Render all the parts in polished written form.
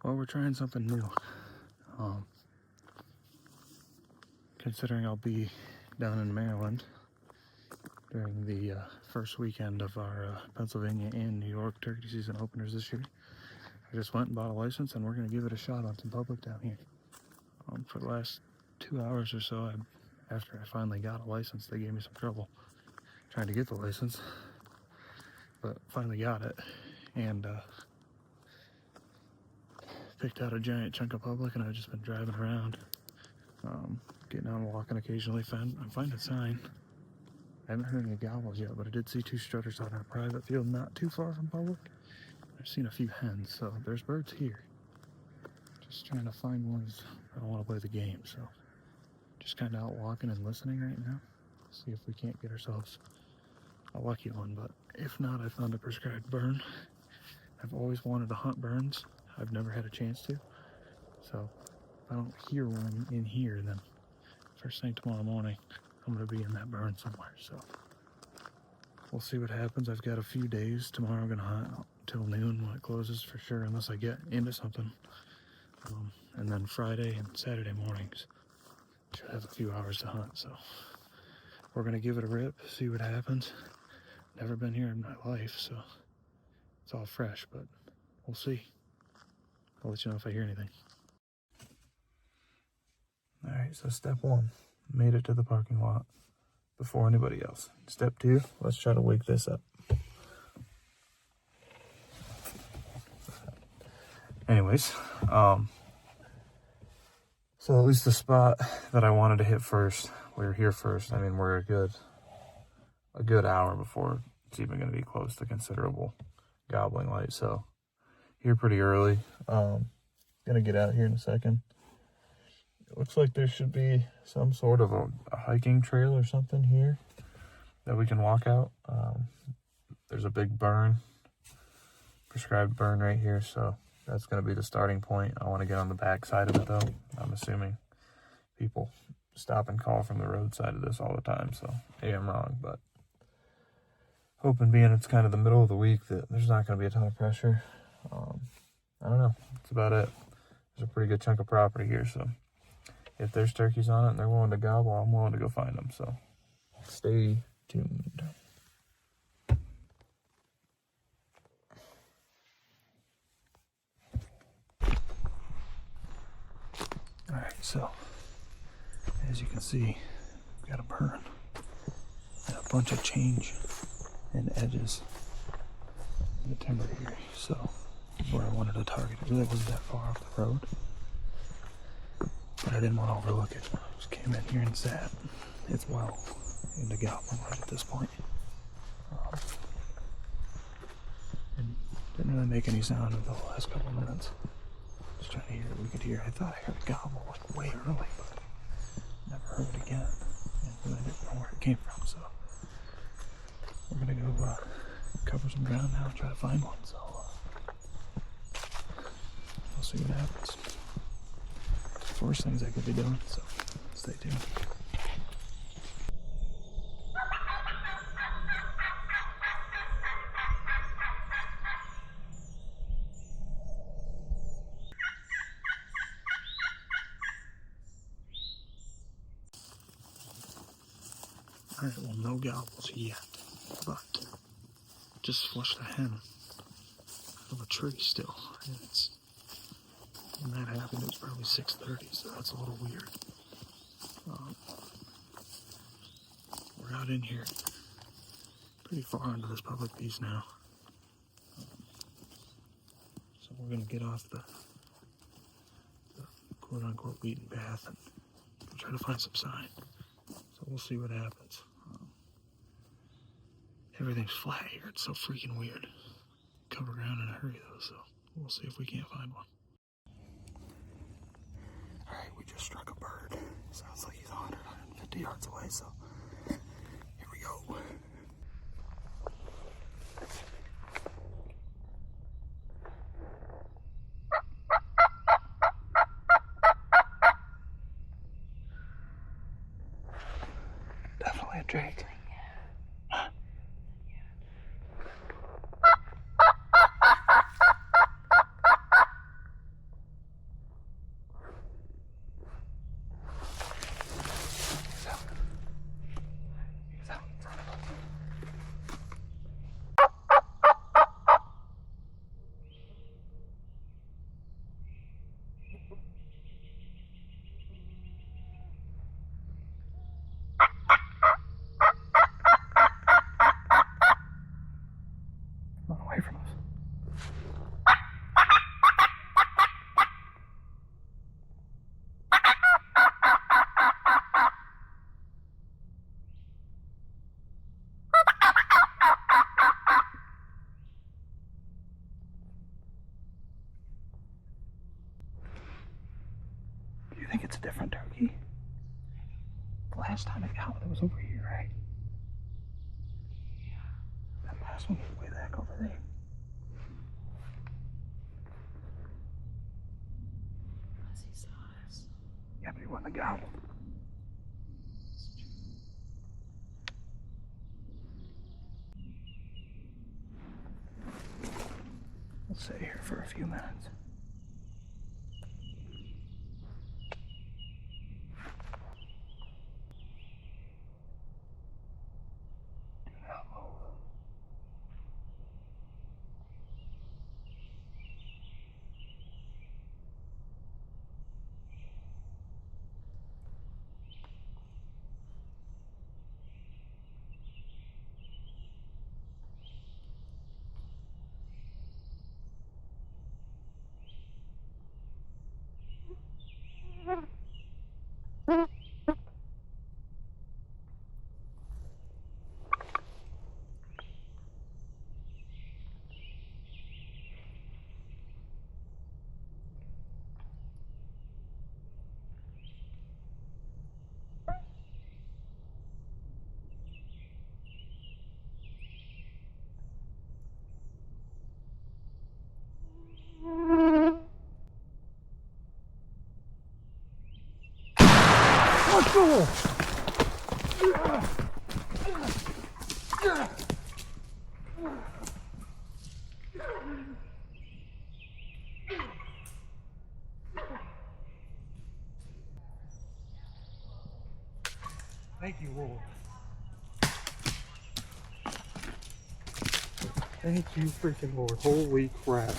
Well, we're trying something new. Considering I'll be down in Maryland during the first weekend of our Pennsylvania and New York turkey season openers this year, I just went and bought a license, and we're going to give it a shot on some public down here. For the last 2 hours or so, after I finally got a license, they gave me some trouble trying to get the license, but finally got it, and picked out a giant chunk of public, and I've just been driving around, getting out and walking occasionally. I'm finding sign. I haven't heard any gobbles yet, but I did see 2 strutters out in a private field not too far from public. I've seen a few hens, so there's birds here. Just trying to find ones. I don't want to play the game, so just kind of out walking and listening right now. See if we can't get ourselves a lucky one, but if not, I found a prescribed burn. I've always wanted to hunt burns. I've never had a chance to, so if I don't hear one in here, then first thing tomorrow morning, I'm going to be in that burn somewhere, so we'll see what happens. I've got a few days. Tomorrow I'm going to hunt till noon when it closes for sure, unless I get into something. And then Friday and Saturday mornings, should have a few hours to hunt, so we're going to give it a rip, see what happens. Never been here in my life, so it's all fresh, but we'll see. I'll let you know if I hear anything. Alright, so step 1, made it to the parking lot before anybody else. Step 2, let's try to wake this up. Anyways, so at least the spot that I wanted to hit first, we were here first. I mean, we're a good hour before it's even going to be close to considerable gobbling light, so here pretty early. Gonna get out here in a second. It looks like there should be some sort of a hiking trail or something here that we can walk out. There's a big burn, prescribed burn right here, so that's gonna be the starting point. I want to get on the back side of it though. I'm assuming people stop and call from the roadside of this all the time, so maybe I'm wrong, but hoping, being it's kind of the middle of the week, that there's not going to be a ton of pressure. I don't know. That's about it. There's a pretty good chunk of property here, so if there's turkeys on it and they're willing to gobble, I'm willing to go find them, so stay tuned. Alright, so as you can see, we've got a burn and a bunch of change and edges in the timber here, so where I wanted to target. It really wasn't that far off the road, but I didn't want to overlook it. I just came in here and sat. It's well into gobbling right at this point. And didn't really make any sound until the last couple of minutes. Just trying to hear what we could hear. I thought I heard a gobble like way early, but never heard it again. And really didn't know where it came from, so we're gonna go cover some ground now and try to find one, so we'll see what happens. Worst things I could be doing, so stay tuned. Alright, well, no gobbles yet, but just flushed a hen out of a tree still. And when that happened, it was probably 6:30, so that's a little weird. We're out in here pretty far into this public piece now. So we're going to get off the quote-unquote beaten path and try to find some sign. So we'll see what happens. Everything's flat here. It's so freaking weird. Cover ground in a hurry though, so we'll see if we can't find one. Alright, we just struck a bird. Sounds like he's 100, 150 yards away, so here we go. Definitely a drake. a different turkey. The last time it got it was over here, right? That last one was way back over there. Yeah, but he wasn't a gobble. Let's sit here for a few minutes. Do not move. Let's go! Thank you, Lord. Thank you, freaking Lord. Holy crap.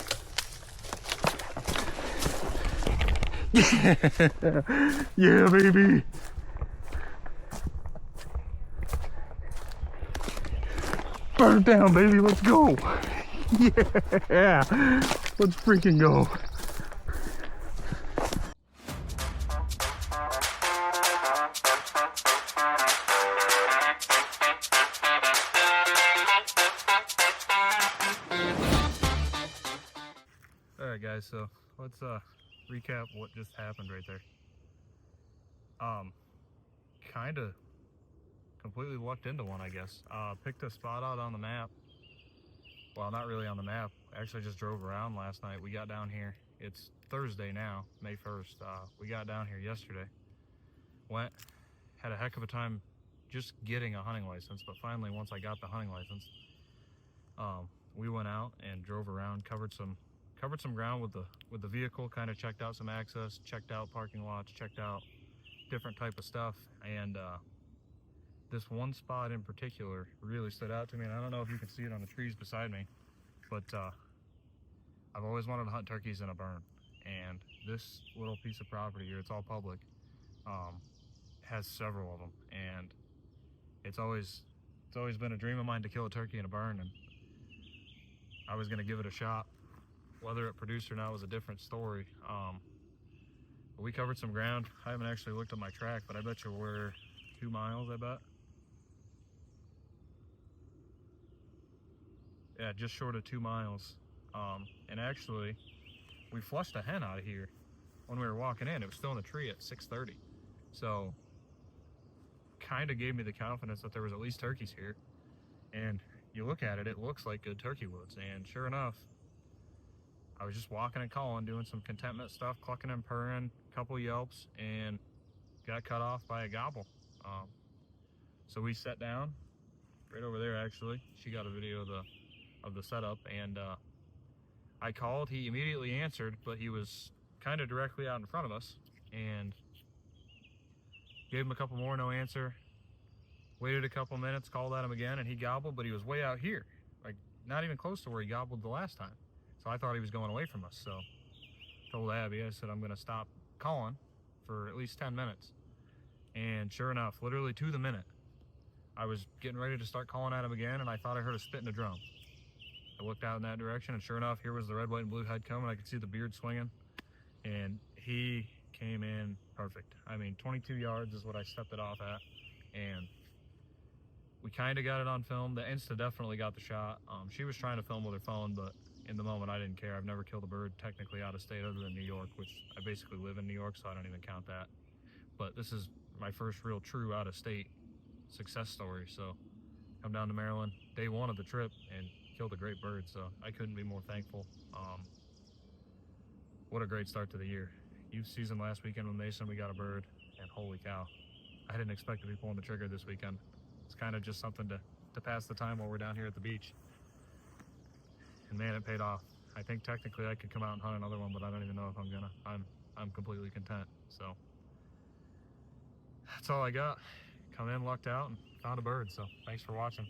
Yeah, yeah, baby. Burn it down, baby. Let's go. Yeah, let's freaking go. Alright guys, so let's recap what just happened right there. Kinda completely lucked into one, I guess. Picked a spot out on the map. Well, not really on the map. Actually just drove around last night. We got down here. It's Thursday now, May 1st. We got down here yesterday. Went, had a heck of a time just getting a hunting license, but finally once I got the hunting license, we went out and drove around, covered some ground with the vehicle, kind of checked out some access, checked out parking lots, checked out different type of stuff, and this one spot in particular really stood out to me, and I don't know if you can see it on the trees beside me, but I've always wanted to hunt turkeys in a burn, and this little piece of property here, it's all public, has several of them, and it's always been a dream of mine to kill a turkey in a burn, and I was gonna give it a shot. Whether it produced or not was a different story. But we covered some ground. I haven't actually looked at my track, but I bet you we're 2 miles, I bet. Yeah, just short of 2 miles. And actually, we flushed a hen out of here when we were walking in. It was still in the tree at 6:30. So, kind of gave me the confidence that there was at least turkeys here. And you look at it, it looks like good turkey woods. And sure enough, I was just walking and calling, doing some contentment stuff, clucking and purring, a couple yelps, and got cut off by a gobble. So we sat down, right over there actually. She got a video of the setup, and I called. He immediately answered, but he was kind of directly out in front of us, and gave him a couple more, no answer. Waited a couple minutes, called at him again, and he gobbled, but he was way out here, like not even close to where he gobbled the last time. So I thought he was going away from us, so told Abby, I said, I'm gonna stop calling for at least 10 minutes. And sure enough, literally to the minute, I was getting ready to start calling at him again, and I thought I heard a spit in a drum. I looked out in that direction, and sure enough, here was the red, white, and blue head coming. I could see the beard swinging, and he came in perfect. I mean, 22 yards is what I stepped it off at, and we kind of got it on film. The Insta definitely got the shot. She was trying to film with her phone, but in the moment I didn't care. I've never killed a bird technically out of state other than New York, which I basically live in New York, so I don't even count that. but this is my first real true out-of-state success story. So come down to Maryland, day one of the trip, and killed a great bird. So I couldn't be more thankful. What a great start to the year. Youth season last weekend with Mason, we got a bird, and holy cow, I didn't expect to be pulling the trigger this weekend. It's kind of just something to pass the time while we're down here at the beach. And man, it paid off. I think technically I could come out and hunt another one, but I don't even know if I'm gonna. I'm completely content. So that's all I got. Come in, lucked out, and found a bird. So thanks for watching.